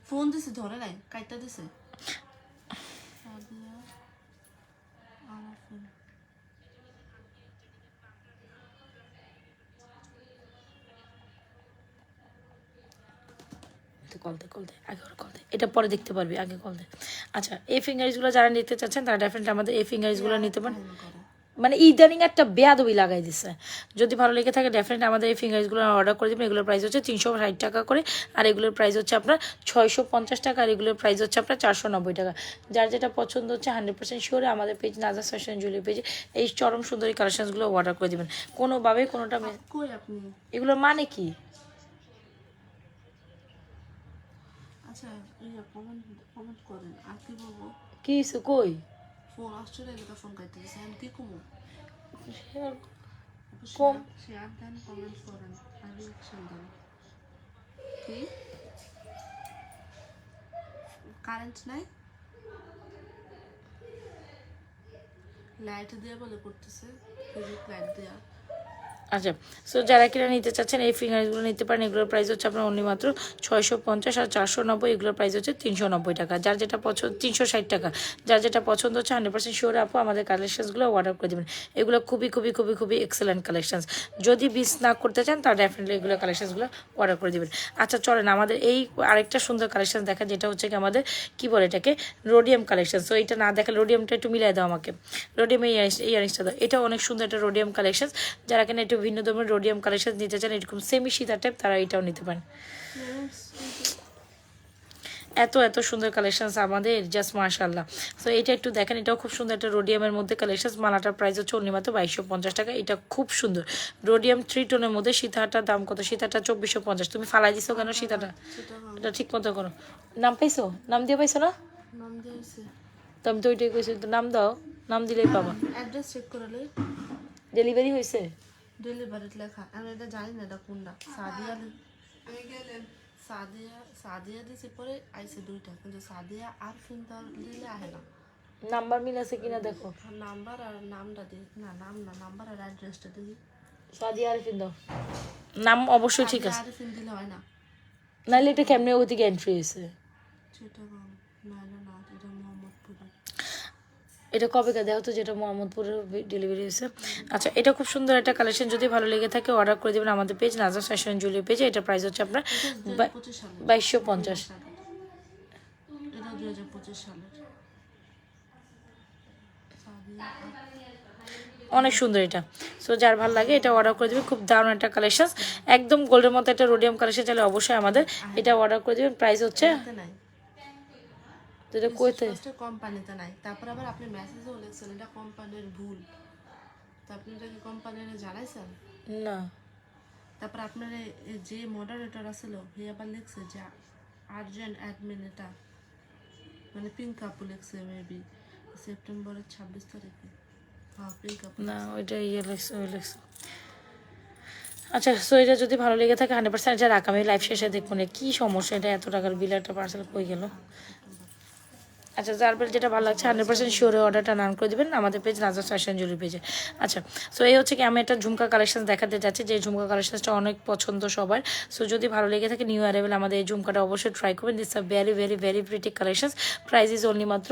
ফোন দিছে ধরে নাই, কাইটা দিছে। আমার ফোন কল দে আগে, ওর কল দে, এটা পরে দেখতে পারবি, আগে কল দে। আচ্ছা, এই ফিঙ্গারিংসগুলো যারা নিতে চাচ্ছেন তারা ডেফিনেটলি আমাদের এই ফিঙ্গারিংসগুলো নিতে পারেন। মানে ইদানিং একটা বেয়াদবি লাগাই দিচ্ছে। যদি ভালো লেগে থাকে ডেফিনেটলি আমাদের এই ফিঙ্গারিংসগুলো অর্ডার করে দেবেন। এগুলোর প্রাইস হচ্ছে 360 টাকা করে, আর এগুলোর প্রাইস হচ্ছে আপনার 650 টাকা, আর এগুলোর প্রাইস হচ্ছে আপনার 490 টাকা। যার যেটা পছন্দ হচ্ছে 100% শিওরে আমাদের পেজ নাজমা ফ্যাশন জুয়েলারি পেজে এই চরম সুন্দরী কালেকশনসগুলো অর্ডার করে দেবেন। কোনোভাবে কোনোটা কই আপনি? এগুলোর মানে কি? আচ্ছা ইয়া কমেন্ট কমেন্ট করেন, আর কি বলবো? কি হয়েছে কই? ফোন আসছে রে, এটা ফোন কাইতে দিছে, আমি কি কমু? কম শেয়ার দেন, কমেন্ট করেন, আর রিঅ্যাকশন দেন। কি কারেন্ট নাই? লাইট দিয়ে বলে করতেছে, ফিজিক লাইট দেয়া। আচ্ছা, সো যারা কিনা নিতে চাচ্ছেন এই ফিঙ্গারগুলো নিতে পারেন। এগুলোর প্রাইস হচ্ছে আপনার অনলি মাত্র 650 আর 490। এগুলোর প্রাইস হচ্ছে 390 টাকা। যার যেটা পছন্দ 360 টাকা। যার যেটা পছন্দ হচ্ছে 100% শিওর আপু আমাদের কালেকশনসগুলো অর্ডার করে দেবেন। এগুলো খুবই খুবই খুবই খুবই এক্সেলেন্ট কালেকশনস। যদি মিস না করতে চান তাহলে ডেফিনেটলি এগুলো কালেকশনসগুলো অর্ডার করে দেবেন। আচ্ছা চলেন আমাদের এই আরেকটা সুন্দর কালেকশন দেখা, যেটা হচ্ছে কি আমাদের কী বলে এটাকে, রোডিয়াম কালেকশন। সো এটা না দেখালে রোডিয়ামটা একটু মিলাই দাও আমাকে, রোডিয়াম এই ইয়ারিংসটা দাও। এটা অনেক সুন্দর একটা রোডিয়াম কালেকশন। যারা কিনা একটু ভিন্ন ধরনের রোডিয়াম কালেকশন নিতে চান, এরকম সেমি সীতা টাইপ, তারা এটাও নিতে পারেন। এত এত সুন্দর কালেকশনস আমাদের, জাস্ট মাশাআল্লাহ। সো এটা একটু দেখেন, এটাও খুব সুন্দর একটা রোডিয়ামের মধ্যে কালেকশন। মালাটার প্রাইস হচ্ছে অনলি মাত্র 2250 টাকা। এটা খুব সুন্দর রোডিয়াম 3 টোনের মধ্যে। সীতাটার দাম কত? সীতাটা 2450। তুমি ফালাই দিছো কেন সীতাটা? এটা ঠিক মতো করো। নাম পাইছো? নাম দিয়ে পাইছো না? নাম দিয়েছে, তো আমি তো ওইটাই কইছি, তো নাম দাও, নাম দিলেই পাবা। অ্যাড্রেস চেক করলে ডেলিভারি হয়েছে? ডেলিভারিতে লেখা, আমি এটা জানি না এটা কোনটা। সাদিয়া সাদিয়া সাদিয়া দিছে, পরে আইছে দুইটা, কিন্তু সাদিয়া আর ফিন্তার দিলে আহে না। নাম্বার মিল আছে কিনা দেখো। নাম্বার আর নামটা দিই না, নাম্বার আর অ্যাড্রেসটা দিই। সাদিয়া আরিফিন দাও, নাম অবশ্যই ঠিক আছে। আরিফিন দিলে হয় না, নাহলে এটা কেমনে ওদিকে এন্ট্রি হয়েছে? চিটাগাং না, এটা মোহাম্মদপুরে। এটা কবেকার দেখো তো, যেটা মোহাম্মদপুরের ডেলিভারি হয়েছে। আচ্ছা, এটা খুব সুন্দর একটা কালেকশন। যদি ভালো লেগে থাকে অর্ডার করে দেবেন আমাদের পেজ নাজা ফ্যাশন জুয়েলারি পেজে। এটা প্রাইস হচ্ছে আপনার 2250। এটা 2025 সালের। অনেক সুন্দর এটা। সো যার ভালো লাগে এটা অর্ডার করে দেবেন। খুব দারুণ একটা কালেকশন, একদম গোল্ডের মতো একটা রোডিয়াম কালেকশন। চাইলে অবশ্যই আমাদের এটা অর্ডার করে দেবেন। প্রাইস হচ্ছে নাই, যেটা কইতে কোম্পানিতে নাই। তারপর আবার আপনি মেসেজও লিখছেন এটা কোম্পানির ভুল, তো আপনি এটা কি কোম্পানির জানাইছেন না। তারপর আপনার যে মডারেটর আছিল হে আবার লিখছে যে আর্জেন্ট অ্যাডমিন, এটা মানে পিঙ্ক আপু লিখছে মেবি সেপ্টেম্বরের 26 তারিখে। হ্যাঁ পিঙ্ক আপু না, ওইটা ইয়ে লেখছে, ওই লেখছে। আচ্ছা, সো এটা যদি ভালো লেগে থাকে 100% এটা রাখ। আমি লাইভ শেষে দেখবো না কী সমস্যা, এটা এত টাকার বিল একটা পার্সেল কই গেল। আচ্ছা, যার যেটা ভালো লাগছে 100% শিওরে অর্ডারটা নান করে দেবেন আমাদের পেজ নাজা ফ্যাশন জুয়েলারি পেজে। আচ্ছা, সো এই হচ্ছে কি আমি একটা ঝুমকা কালেকশন দেখাতে যাচ্ছি, যে ঝুমকা কালেকশনসটা অনেক পছন্দ সবার। সো যদি ভালো লেগে থাকে নিউ অ্যারাইভেল আমাদের এই ঝুমকাটা অবশ্যই ট্রাই করবেন। This are very very very pretty collection. Price is only মাত্র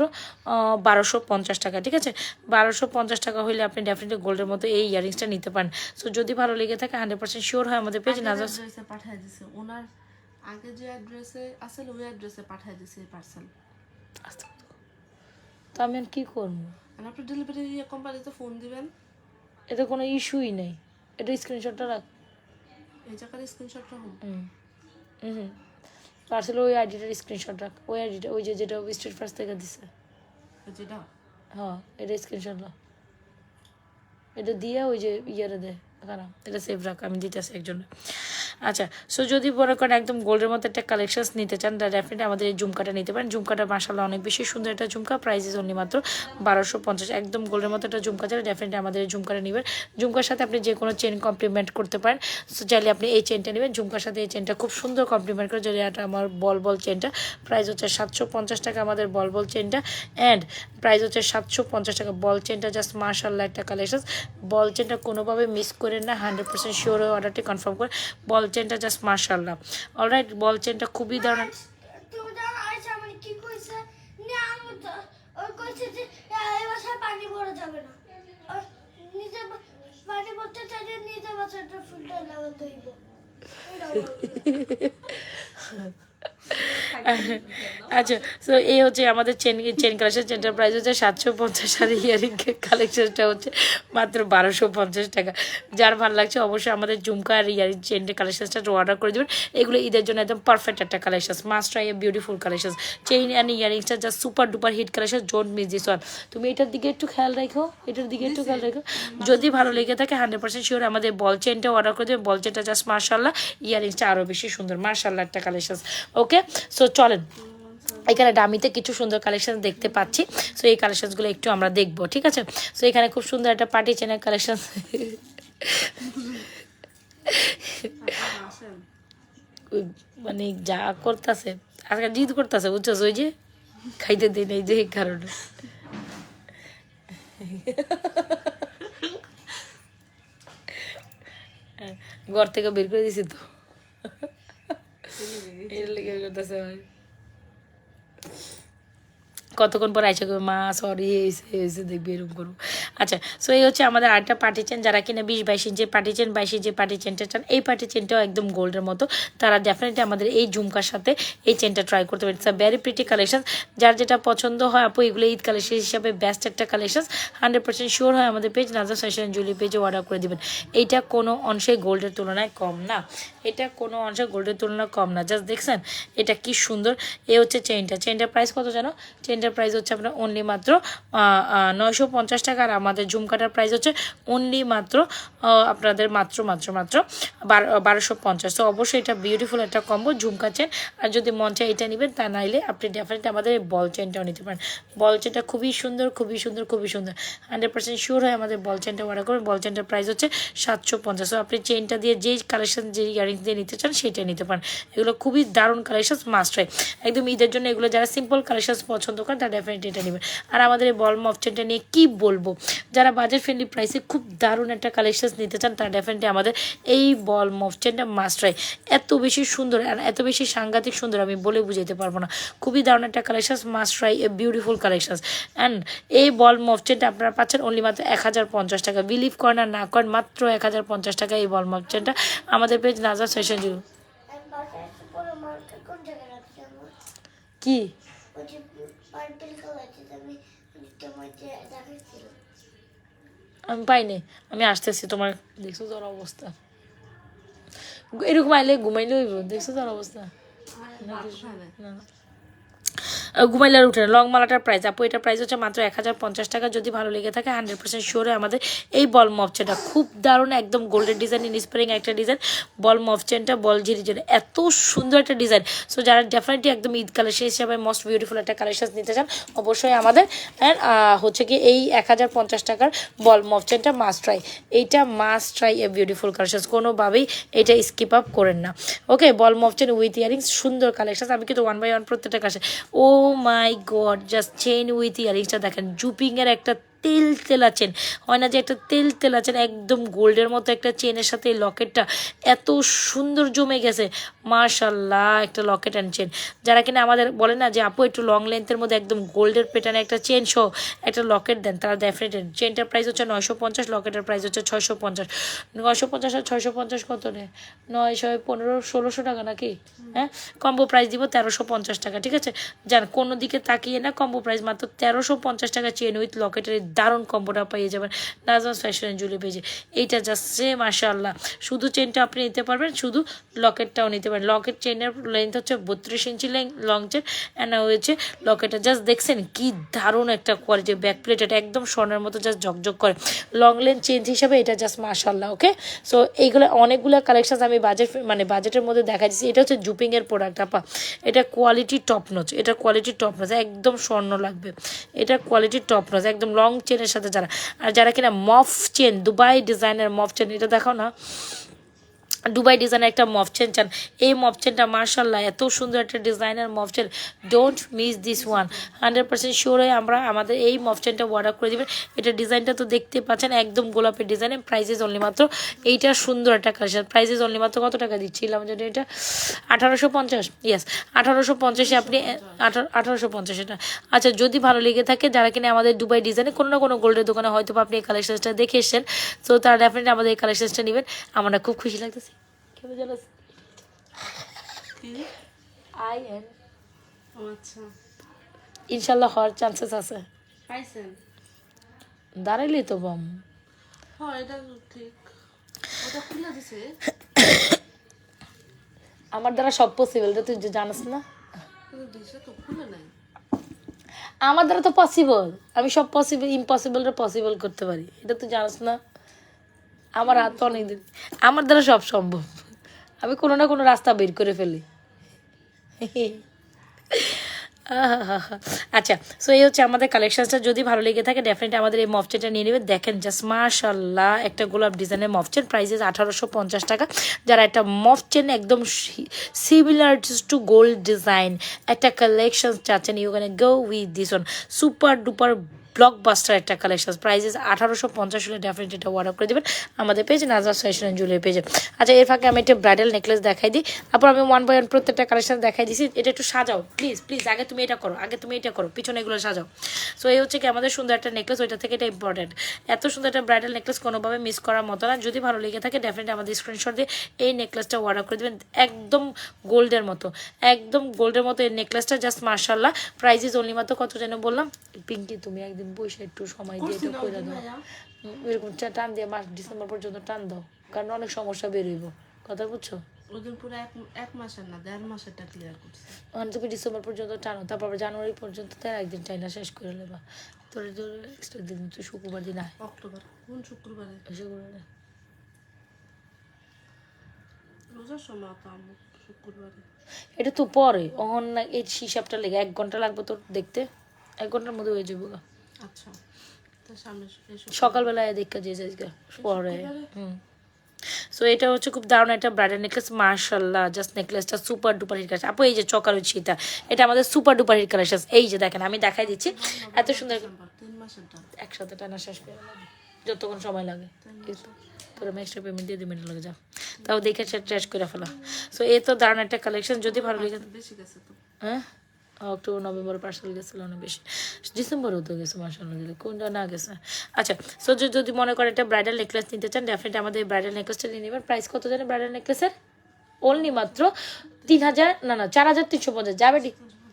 1250 টাকা। ঠিক আছে, 1250 টাকা হলে আপনি ডেফিনেটলি গোল্ডের মতো এই ইয়ারিংসটা নিতে পারেন। সো যদি ভালো লেগে থাকে 100% শিওর হয় আমাদের পেজ নাজা পাঠিয়ে দিছে। ওনার আগে যে অ্যাড্রেসে আসলে ওই অ্যাড্রেসে পাঠিয়ে দিছে এই পার্সেল। তো আমি আর কী করবো? আপনি ডেলিভারি কোম্পানিতে ফোন দিবেন, এটা কোনো ইস্যুই নেই। এটা স্ক্রিনশটটা রাখ। এই জায়গার স্ক্রিনশটটা হোক। পার্সেল ওই আইডিটার স্ক্রিনশট রাখ, ওই আইডিটা, ওই যে যেটা স্ট্রিট ফার্স্ট থেকে দিছে। যেটা হ্যাঁ, এটা স্ক্রিনশট রাখ, এটা দিয়ে ওই যে ইয়েরে দে, খারাপ এটা সেভ রাখ, আমি দিতেছি একজন। আচ্ছা, সো যদি মনে করেন একদম গোল্ডের মতো একটা কালেকশনস নিতে চান, তাহলে ডেফিনেটলি আমাদের এই ঝুমকাটা নিতে পারেন। ঝুমকাটা মাশাআল্লাহ অনেক বেশি সুন্দর একটা ঝুমকা। প্রাইস ইজ অনলি মাত্র 1250। একদম গোল্ডের মতো একটা ঝুমকা চাইলে ডেফিনেটলি আমাদের এই ঝুমকাটা নেবেন। ঝুমকার সাথে আপনি যে কোনো চেন কমপ্লিমেন্ট করতে পারেন। সো চাইলে আপনি এই চেনটা নেবেন, ঝুমকার সাথে এই চেনটা খুব সুন্দর কমপ্লিমেন্ট করে। যদি এটা আমার বল চেনটা প্রাইস হচ্ছে 750 টাকা আমাদের বল চেনটা, অ্যান্ড প্রাইস হচ্ছে 750 টাকা বল চেনটা। জাস্ট মাশাআল্লাহ একটা কালেকশন। বল চেনটা কোনোভাবে মিস করেন না, 100% শিওর হয়ে অর্ডারটি কনফার্ম করে। বল চেনটা জাস্ট মাশাআল্লাহ। অলরাইট, বল চেনটা খুবই দারুণ। তুমি জানো আয়সা মানে কি কইছে না, আমি তো ওই কইছে যে এই বাসায় পানি ভরা যাবে না, আর নিজে পানি ভরতে চাইলে নিজে বাসাটা ফিল্টার লাগাতে হইব। আচ্ছা, সো এই হচ্ছে আমাদের চেন কালেকশন। চেনটার প্রাইস হচ্ছে 750। আর ইয়ারিং কালেকশনটা হচ্ছে মাত্র 1250 টাকা। যার ভালো লাগছে অবশ্যই আমাদের ঝুমকা আর ইয়ারিং চেনের কালেকশনসটা অর্ডার করে দেবেন। এগুলো ঈদের জন্য একদম পারফেক্ট একটা collection. Must try a beautiful collection. Chain and ইয়ারিংসটা just super duper hit collection. Don't miss this one. তুমি এটার দিকে একটু খেয়াল রাখো, এটার দিকে একটু খেয়াল রাখো। যদি ভালো লেগে থাকে 100% শিওর আমাদের বল চেনটা অর্ডার করে দেবেন। বল চেনটা জাস্ট মাশাআল্লাহ, ইয়ারিংসটা আরও বেশি সুন্দর। মাশাআল্লাহ একটা কালেকশন। ওকে, সো চলেন, এখানে ডামিতে কিছু সুন্দর কালেকশন দেখতে পাচ্ছি। সো এই কালেকশনসগুলো একটু আমরা দেখবো, ঠিক আছে। সো এখানে খুব সুন্দর একটা পার্টি চেনের কালেকশন। মানে যা করতেছে আজকাল, জিদ করতেছে বুঝছো, ওই যে খাইতে দিন এই যে এই কারণে। ঘর থেকে বের করে দিছি তো এর লেগে করতেছে ভাই কতক্ষণ পর আইসা করবো মা সরি এসে দেখবি এরকম করবো আচ্ছা সো এই হচ্ছে আমাদের আরেকটা পার্টি চেন যারা কিনা 20-22 ইঞ্চের পার্টি চেন 22 ইঞ্চের পার্টি চেনটা চান এই পার্টি চেনটাও একদম গোল্ডের মতো তারা ডেফিনেটলি আমাদের এই ঝুমকার সাথে এই চেনটা ট্রাই করতে পারেন it's a very pretty collection যার যেটা পছন্দ হয় আপু এগুলো ঈদ কালেকশন হিসাবে বেস্ট একটা কালেকশন 100% শিওর হয় আমাদের পেজ নাজা ফ্যাশন জুয়েলারি পেজে অর্ডার করে দেবেন এইটা কোনো অংশে গোল্ডের তুলনায় কম না এটা কোনো অংশে গোল্ডের তুলনায় কম না জাস্ট দেখছেন এটা কি সুন্দর এ হচ্ছে চেনটার প্রাইস কত জানো চেনটার প্রাইস হচ্ছে আপনার অনলি মাত্র 950 টাকা আর আমাদের ঝুমকাটার প্রাইস হচ্ছে অনলি মাত্র আপনাদের মাত্র 1250 তো অবশ্যই এটা বিউটিফুল একটা কম্বো ঝুমকা চেন আর যদি মন চায় এটা নেবেন তা নাইলে আপনি ডেফিনেটলি আমাদের এই বল চেনটাও নিতে পারেন বল চেনটা খুবই সুন্দর 100% শিওর হয় আমাদের বল চেনটা অর্ডার করবেন বল চেনটার প্রাইস হচ্ছে 750 তো আপনি চেনটা দিয়ে যেই কালেকশন যে ইয়ারিংস দিয়ে নিতে চান সেটা নিতে পারেন এগুলো খুবই দারুণ কালেকশন মাস্ট হয় একদম ঈদের জন্য এগুলো যারা সিম্পল কালেকশন পছন্দ করেন তারা ডেফিনেটলি এটা নেবেন আর আমাদের এই বল মফ চেনটা নিয়ে কী বলবো যারা বাজেট ফ্রেন্ডলি প্রাইসে খুব দারুণ একটা কালেকশন নিতে চান তারা ডেফিনেটলি আমাদের এই বল মফ চেনটা মাস্ট হয় এত বেশি সুন্দর আর এত বেশি সাংঘাতিক সুন্দর আমি বলে বুঝাতে পারবো না খুবই দারুণ একটা collection must try a beautiful collection and এই বল মফ চেনটা আপনারা পাচ্ছেন অনলি মাত্র 1050 টাকা বিলিভ করেন আর না করেন মাত্র 1050 টাকা এই বল মফ চেনটা আমাদের পেজ নাজা ফ্যাশন জুয়েলারি আমি বাসায় এসে পরে মার্কে কোন জায়গায় রাখছি আমার কি ওই যে পার্পল কালার যেটা আমি তোমার যে দেখাচ্ছিলাম আমি পাইনি আমি আসতেছি তোমার দেখছো তোর অবস্থা এরকম আইলে ঘুমাইলে হইব দেখছো তোর অবস্থা না ঘুমাইলে আর উঠে না লং মালাটার প্রাইস আপু এটার প্রাইস হচ্ছে মাত্র 1050 টাকা যদি ভালো লেগে থাকে 100% শিওরে আমাদের এই বল মফ চেনটা খুব দারুণ একদম গোল্ডেন ডিজাইন ইন্সপায়ারিং একটা ডিজাইন বল মফ চেনটা বল ঝিরি জন্য এত সুন্দর একটা ডিজাইন সো যারা ডেফিনেটলি একদম ঈদ কালেকশন হিসাবে মোস্ট বিউটিফুল একটা কালেকশন নিতে চান অবশ্যই আমাদের হচ্ছে কি এই 1050 টাকার বল মফ চেনটা মাস্ট ট্রাই এইটা must try a beautiful collection কোনোভাবেই এটা স্কিপ আপ করেন না ওকে বল মফ চেন উইথ ইয়ারিংস সুন্দর কালেকশন আমি কিন্তু 1 বাই 1 প্রত্যেকটা কাছে ও মাই গড জাস্ট চেইন উইথ ইয়ারিংসটা দেখেন জুপিংয়ের একটা তেলা চেন হয় না যে একটা তেলা চেন একদম গোল্ডের মতো একটা চেনের সাথে এই লকেটটা এত সুন্দর জমে গেছে মাশাল্লাহ একটা লকেট অ্যান্ড চেন যারা কিনা আমাদের বলে না যে আপু একটু লং লেন্থের মধ্যে একদম গোল্ডের প্যাটার্নে একটা চেন সহ একটা লকেট দেন তারা ডেফিনেটলি চেনটার প্রাইস হচ্ছে 950 লকেটের প্রাইস হচ্ছে 650 950 আর 650 কত রে 915-1600 টাকা নাকি হ্যাঁ কম্বো প্রাইস দিব 1350 টাকা ঠিক আছে জান কোনো দিকে তাকিয়ে না কম্বো প্রাইস মাত্র 1350 টাকা চেন উইথ লকেটের দারুণ কম্বোটা পেয়ে যাবেন নাজমাস ফ্যাশন জুয়েলারি পেজে এইটা জাস্ট সে মাশাআল্লাহ শুধু চেনটা আপনি নিতে পারবেন শুধু লকেটটাও নিতে পারেন লকেট চেনের লেন্থ হচ্ছে 32 ইঞ্চি লং চেন অ্যান্ড হয়েছে লকেটটা জাস্ট দেখছেন কি দারুণ একটা কোয়ালিটি ব্যাক প্লেট এটা একদম স্বর্ণের মতো জাস্ট ঝকঝক করে লং লেন্থ চেঞ্জ হিসাবে এটা জাস্ট মাশাআল্লাহ ওকে সো এইগুলো অনেকগুলো কালেকশন আমি বাজেটের মধ্যে দেখা দিচ্ছি এটা হচ্ছে জুপিংয়ের প্রোডাক্ট আপা এটা কোয়ালিটি টপ নচ এটা কোয়ালিটি টপ নচ একদম স্বর্ণ লাগবে এটা কোয়ালিটি টপ নচ একদম লং চেনের সাথে যারা কিনা মফ চেন দুবাই ডিজাইনের মফ চেন এটা দেখাও না দুবাই ডিজাইনের একটা মফ চেন চান এই মফ চেনটা মার্শাল্লাহ এত সুন্দর একটা ডিজাইনের মফ chain don't miss this one 100% sure হয়ে আমরা আমাদের এই মফ চেনটা অর্ডার করে দেবেন এটা ডিজাইনটা তো দেখতে পাচ্ছেন একদম গোলাপের ডিজাইনে প্রাইসেস অনলি মাত্র এইটা সুন্দর একটা কালেকশন প্রাইসেস অনলি মাত্র কত টাকা দিচ্ছিলাম যদি এটা 1850 ইয়েস 1850-এ আপনি 1850 এটা আচ্ছা যদি ভালো লেগে থাকে যারা কিনা আমাদের দুবাই ডিজাইনে কোনো না কোনো গোল্ডের দোকানে হয়তো আপনি এই কালেকশনটা দেখে এসেছেন তো তারা ডেফিনেটলি আমাদের এই কালেকশনটা নেবেন আমরা খুব খুশি লাগতেছে কেমন জানাস আইএন আচ্ছা ইনশাল্লাহ হওয়ার চান্সেস আছে পাইছেন দাঁড়াইলি তো বম হ্যাঁ এটা ঠিক ওটা খুলে দিছে আমার দ্বারা সব পসিবল এটা তুই জানিস না দিছে তো খুলে নাই আমার দ্বারা তো পসিবল আমি সব ইম্পসিবলটা পসিবল করতে পারি এটা তুই জানিস না আমার হাত তো অনেক দিন আমার দ্বারা সব সম্ভব আমি কোনো না কোনো রাস্তা বের করে ফেলি আচ্ছা সো এই হচ্ছে আমাদের কালেকশনটা যদি ভালো লেগে থাকে ডেফিনেটলি আমাদের এই মফচেনটা নিয়ে নেবে দেখেন জাস্ট মাশাআল্লাহ একটা গোলাপ ডিজাইনের মফচেন প্রাইসেস 1850 টাকা যারা একটা মফচেন একদম সিমিলার টু গোল্ড ডিজাইন একটা কালেকশন চাচ্ছেন you can go with this one super duper blockbuster একটা কালেকশন, প্রাইসেস 1850 হলে ডেফিনেটলি এটা অর্ডার করে দেবেন আমাদের page Nazrat fashion and jewellery পেজে। আচ্ছা এর ফাঁকে আমি একটা ব্রাইডাল নেকলেস দেখাই দিই, তারপর আমি 1 বাই 1 প্রত্যেকটা কালেকশন দেখাই দিছি। এটা একটু সাজাও প্লিজ প্লিজ, আগে তুমি এটা করো, আগে তুমি এটা করো, পিছনে এগুলো সাজাও। সো এই হচ্ছে কি আমাদের সুন্দর একটা নেকলেস, ওইটা থেকে এটা ইম্পর্টেন্ট। এত সুন্দর একটা ব্রাইডাল নেকলেস কোনোভাবে মিস করার মতো না। যদি ভালো লেগে থাকে ডেফিনেটলি আমাদের স্ক্রিনশট দিয়ে এই নেকলেসটা অর্ডার করে দেবেন। একদম গোল্ডের মতো, একদম গোল্ডের মতো এই নেকলেসটা, জাস্ট মার্শাল্লাহ। প্রাইস ইজ অনলি মাত্র কত যেন বললাম, পিঙ্কি তুমি একদিন বসে একটু সময় দিয়ে এটা করে দাও, এরকম টান দিয়ে মাস ডিসেম্বর পর্যন্ত টান দাও, কারণ অনেক সমস্যা বেরোইব, কথা বুঝছো? ওজন পুরো এক মাসের না 1.5 মাসেরটা ক্লিয়ার করছে। মানে তুমি ডিসেম্বর পর্যন্ত টানো, তারপর জানুয়ারি পর্যন্ত তার একদিন টাইনা শেষ করে নেবা। তোর এক্সট্রা দিন তো শুক্রবার দিন আয়, অক্টোবর কোন শুক্রবারে? শুক্রবারে রোজার সময় তো আমি শুক্রবারে। এটা তো পরে অহন না, এই হিসাবটা লেগে 1 ঘন্টা লাগবে তোর দেখতে, 1 ঘন্টার মধ্যে হয়ে যাবো গা। আচ্ছা তো সামনে সকালবেলায় দেখা যে পরে। সো এটা হচ্ছে খুব দারুণ একটা ব্রাইডাল নেকলেস, মার্শাল্লাহ। জাস্ট নেকলেসটা সুপার ডুপার হিট কালেকশন। আপু এই যে চকার হচ্ছে এটা আমাদের সুপার ডুপার হিট কালেকশন। এই যে দেখেন আমি দেখাই দিচ্ছি, এত সুন্দর 3 মাসেরটা একসাথে টানা শেষ করে নেবে, যতক্ষণ সময় লাগে। তোর আমি এক্সট্রা পেমেন্ট দিয়ে দিবেন লাগে যা, তাও দেখে শেষ করে ফেলা। সো এই তো দারুণ একটা কালেকশন, যদি ভালো লেগে। বেশি গেছে তো। হ্যাঁ অক্টোবর নভেম্বর পার্সেল গেছিলো অনেক বেশি, ডিসেম্বরেও তো গেছে মার্শাল্লাহ, কোনটা না গেছে। আচ্ছা সো যদি মনে করেন একটা ব্রাইডাল নেকলেস নিতে চান ডেফিনেটলি আমাদের ব্রাইডাল নেকলেসটা নিয়ে নেবেন। প্রাইস কত জানেন ব্রাইডাল নেকলেসের? অনলি মাত্র 3000 না 4350 যাবে,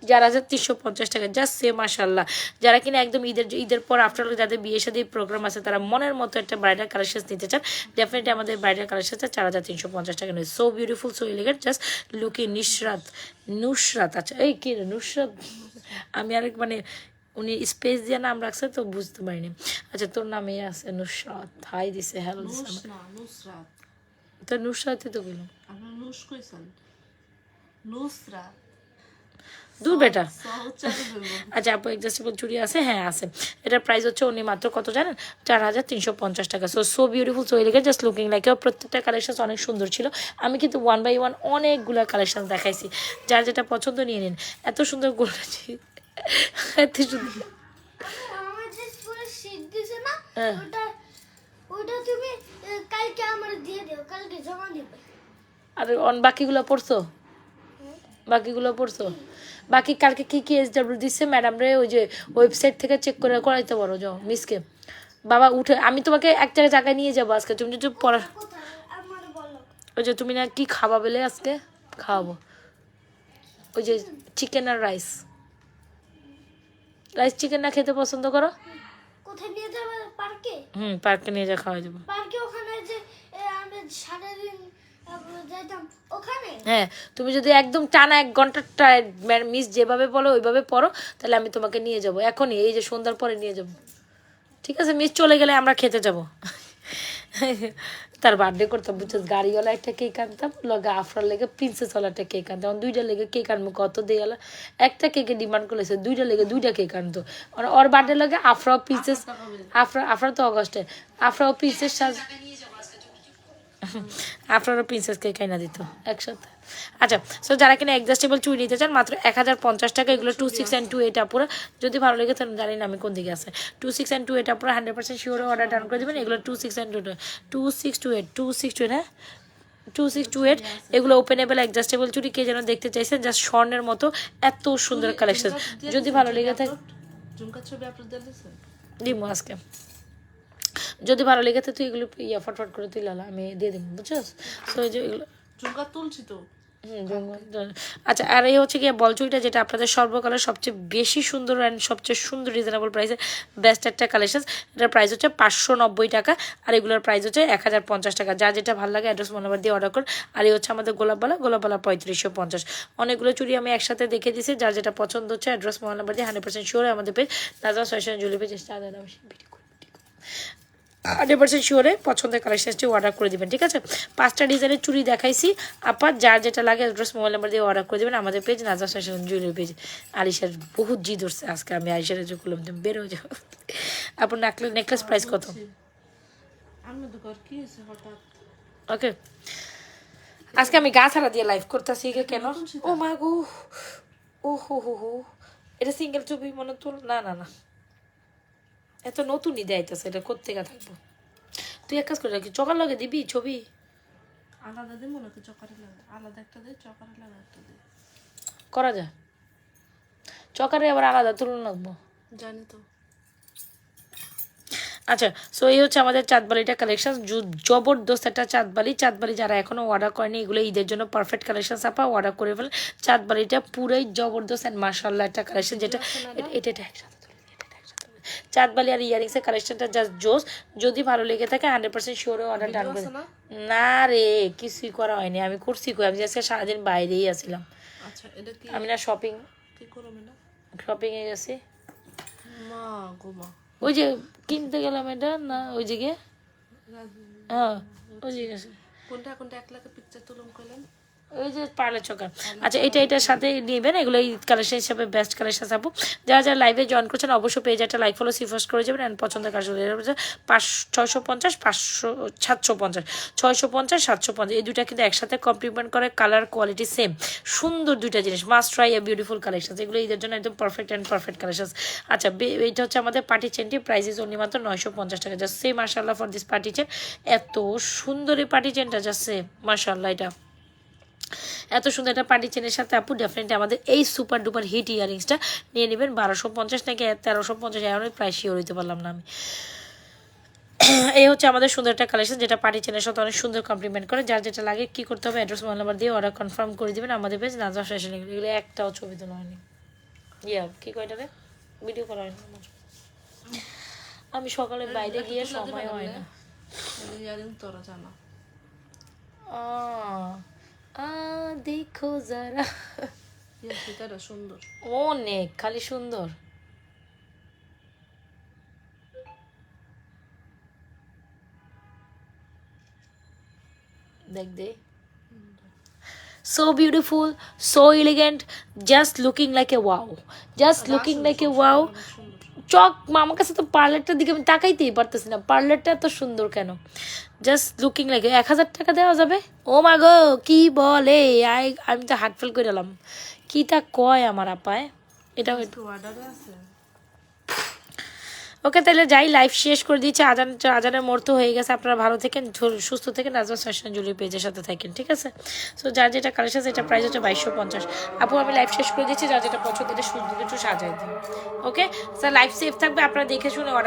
4350 টাকা, জাস্ট সে মাশাল্লাহ। যারা কিনা একদম ঈদের পর আফটার যাদের বিয়ে শাদী প্রোগ্রাম আছে, তারা মনের মতো একটা ব্রাইডাল কালেকশন নিতে চান ডেফিনেটলি আমাদের ব্রাইডাল কালেকশনটা 4350 টাকা নয়। So beautiful, so elegant, just looking Nusrat. আচ্ছা এই কি নুসরাত, আমি আরেক মানে উনি স্পেস দিয়ে নাম রাখছে তো বুঝতে পারিনি। আচ্ছা তোর নামে আছে নুসরাত, হাই দিছে, হ্যালো দিছে, নুসরাত। তো নুসরাতই তো বললাম, আপনার নুস কইছেন নুসরাত দূর বেটা। সহচারী বলবো। আচ্ছা আপু অ্যাডজাস্টেবল চুড়ি আছে? হ্যাঁ আছে। এটার প্রাইস হচ্ছে অনলি মাত্র কত জানেন? 4350 টাকা। So beautiful, so elegant, just looking like. প্রত্যেকটা কালেকশন অনেক সুন্দর ছিল। আমি কিন্তু 1 বাই 1 অনেকগুলো কালেকশন দেখাইছি, যার যেটা পছন্দ নিয়ে নিন। এত সুন্দর গোল্ড আছে, এত সুন্দর। আমার যে স্কুলে শীট দিছে না, হ্যাঁ। ওটা তুমি কালকে আমার দিয়ে দিও, কালকে জমা দিবে। আর বাকিগুলো পড়ছো? বাকিগুলো পড়ছো? বাকি কালকে কি কি SW দিচ্ছে ম্যাডাম রে, ওই যে ওয়েবসাইট থেকে চেক করে করাইতে পারো, যাও মিসকে। বাবা উঠে, আমি তোমাকে একটা জায়গায় নিয়ে যাবো আজকে, তুমি যদি পড়া, কোথায় আমার বলো। ওই যে তুমি না কি খাবা বলে আজকে খাওয়াবো, ওই যে চিকেন আর রাইস চিকেন না খেতে পছন্দ করো? কোথায় নিয়ে যাবে? পার্কে। পার্কে নিয়ে যা খাওয়া যাবো। পার্কে ওখানে যে আমরা সারাদিন যাইতাম ওখানে। হ্যাঁ তুমি যদি একদম টানা 1 ঘন্টা মিস যেভাবে বলো ওইভাবে পড়ো, তাহলে আমি তোমাকে নিয়ে যাব এখনই, এই যে সন্ধ্যার পরে নিয়ে যাব। ঠিক আছে, মিস চলে গেলে আমরা খেতে যাব। তার বার্থডে করতাম বুঝছো, গাড়িওয়ালা একটা কেক আনতাম, লগে আফরার লেগে প্রিন্সেসওয়ালা একটা কেক আনতাম, 2টা লেগে কেক আনবো, কত দেয়ালা একটা কেকে ডিমান্ড করেছে, 2টা লেগে 2টা কেক আনতো। ওর বার্থডে লগে আফরাও প্রিন্সেস, আফরা তো অগস্টে, আফরাও প্রিন্সেস আপনারও প্রিন্সেস কেক আইনা দিত একসাথে। আচ্ছা সো যারা কিনা অ্যাডজাস্টেবল চুড়ি নিতে চান মাত্র 1050 টাকা, এগুলো 26 and 28 আপুরা। যদি ভালো লেগে তাহলে জানি না আমি কোন দিকে আছে, 26 and 28 আপুরা 100% শিওর অর্ডার ডান করে দেবেন। এগুলো 26 and 2628 হ্যাঁ 2628, এগুলো ওপেনেবল অ্যাডজাস্টেবল চুড়ি। কে যেন দেখতে চাইছেন, জাস্ট স্বর্ণের মতো এত সুন্দর কালেকশন। যদি ভালো লেগে থাকে ঝুমকা ছবি আপলোড দিয়েছেন দিমু আজকে, যদি ভালো লেগে থাকে তুই এগুলো ফটফট করে তুই লালা, আমি দিয়ে দিব বুঝছো। তো এই যে এগুলো ঝুমকা তুলছি তো। আচ্ছা আর এই হচ্ছে গিয়ে বলচুরিটা, যেটা আপনাদের সর্বকালের সবচেয়ে বেশি সুন্দর অ্যান্ড সবচেয়ে সুন্দর রিজনেবল প্রাইসে বেস্ট একটা কালেকশন। এটার প্রাইস হচ্ছে 590 টাকা, আর এগুলোর প্রাইস হচ্ছে 1050 টাকা। যা যেটা ভালো লাগে অ্যাড্রেস ফোন নাম্বার দিয়ে অর্ডার করুন। আর এই হচ্ছে আমাদের গোলাপবালা 3550। অনেকগুলো চুড়ি আমি একসাথে দেখে দিয়েছি, যার যেটা পছন্দ হচ্ছে অ্যাড্রেস ফোন নাম্বার দিয়ে 100% শিওর আমাদের page Nazrat fashion jewellery page 100% শিওরে পছন্দের কালেকশনটি অর্ডার করে দেবেন। ঠিক আছে, 5টা ডিজাইনের চুড়ি দেখাইছি আপা, যার যেটা লাগে অ্যাড্রেস মোবাইল নাম্বার দিয়ে অর্ডার করে দেবেন আমাদের page Nazrat fashion jewellery page. আলিশার বহুত জিদ ধরছে আজকে, আমি আলিশার যে করলাম তুমি বেরো যাও। আপনার নেকলেস প্রাইস কত? আমি তো কর কি হয়েছে হঠাৎ। ওকে আজকে আমি গা ছাড়া দিয়ে লাইভ করতেছি কেন? ও মা গো, ও হো হো হো, এটা সিঙ্গেল ছবি মনে তোল না না না এত নতুনই দেয়তেছে, এটা কোত্থেকে থাকবো। তুই এক কাজ করে রাখি, চকার লগে দিবি ছবি? আলাদা দিয়ে মনে করি চকারে লাগা, আলাদা একটা দিয়ে চকারে লাগা একটা দিয়ে করা যায়, চকারে আবার আলাদা তুলনা লাগবো। জানি তো। আচ্ছা, সো এই হচ্ছে আমাদের চাঁদবালিটা কালেকশন, জবরদস্ত একটা চাঁদবালি। চাঁদবালি যারা এখনো অর্ডার করেনি, এগুলো ঈদের জন্য পারফেক্ট কালেকশন আপা, অর্ডার করে ফেলেন। চাঁদবালিটা পুরোই জবরদস্ত অ্যান্ড মার্শাল্লাহ একটা কালেকশন, যেটা এটা একসাথে তুলে দিই, এটা একসাথে তুলে দিই। চাঁদবালি আর ইয়ারিংসের কালেকশনটা জাস্ট জোস। যদি ভালো লেগে থাকে 100% শিওরে অর্ডার ডান করে। না রে, কিছুই করা হয়নি, আমি করছি কই, আমি আজকে সারাদিন বাইরেই আছিলাম। আচ্ছা এটা কি আমি না শপিং করবে না? শপিংয়ে গেছি, মা গো মা। ওই যে কিনতে গেলাম এটা না, ওই যে গিয়ে হ্যাঁ ওই যে গেছে কোনটা কোনটা এক লাখের পিকচার তুলুম কইলেন? ওই যে পার্লার চকার। আচ্ছা, এটার সাথে নেবেন, এগুলো এই কালেকশন হিসাবে বেস্ট কালেকশন পাবো। যারা যারা লাইভে জয়েন করছেন অবশ্যই পেজ একটা লাইক ফলো সিফার্স্ট করে যাবেন, অ্যান্ড পছন্দের কাজ 650 500 750 650 750 এই দুইটা কিন্তু একসাথে কমপ্লিমেন্ট করে, কালার কোয়ালিটি সেম, সুন্দর দুইটা জিনিস, must try a beautiful collection, এগুলো ঈদের জন্য একদম পারফেক্ট অ্যান্ড পারফেক্ট কালেকশন। আচ্ছা, এইটা হচ্ছে আমাদের পার্টি চেনটি, প্রাইস ইজ অনলি মাত্র 950 টাকা, জাস্ট সেম মাশাআল্লাহ ফর দিস পার্টি চেন। এত সুন্দর এই পার্টি চেনটা, জাস্ট সেম মাশাআল্লাহ, এটা এত সুন্দর একটা পার্টি চেনের সাথে আপু ডেফিনেটলি আমাদের এই সুপার ডুপার হিট ইয়ারিংসটা নিয়ে নেবেন। 1250 নাকি 1350, এমন প্রাইস শিওর হইতে পারলাম না আমি। এই হচ্ছে আমাদের সুন্দর একটা কালেকশন, যেটা পার্টি চেনের সাথে অনেক সুন্দর কমপ্লিমেন্ট করে। যার যেটা লাগে কি করতে হবে, অ্যাড্রেস মোবাইল নাম্বার দিয়ে অর্ডার কনফার্ম করে দিবেন আমাদের পেজ নাজমা ফ্যাশন। এগুলো একটাও ছবি তোলা হয়নি, কি কয়টা রে ভিডিও করা হয়নি আমার। আমি সকালে বাইরে গিয়ে সময় হয় না। ইয়ারিং তোরা জানা দেখো যারা ফিতাটা সুন্দর, অনেক খালি সুন্দর। দেখ দে, so beautiful, so elegant, just looking like a wow, just looking like a wow. চক আমার কাছে তো পার্লারটার দিকে আমি তাকাইতেই পারতেছি না, পার্লারটা এত সুন্দর কেন, জাস্ট লুকিং লাইক। 1000 টাকা দেওয়া যাবে? ও মা গো, কি বলে, আমি তো হার্ট ফেল করে এলাম, কি তা কয় আমার আপায়। এটা অর্ডারে আছে। ওকে, তাহলে যাই, লাইভ শেষ করে দিচ্ছি, আজানের মুহূর্ত হয়ে গেছে। আপনারা ভালো থাকেন, সুস্থ থাকেন, নাজমা ফ্যাশন জুয়েলারি পেজের সাথে থাকেন, ঠিক আছে? সো যার যেটা কালেকশন, এটা প্রাইস হচ্ছে 2250। আপু আমি লাইভ শেষ করে দিচ্ছি, যার যেটা পছন্দ এটা সুন্দর একটু সাজাই দিন। ওকে স্যার, লাইভ সেফ থাকবে, আপনারা দেখে শুনে অর্ডার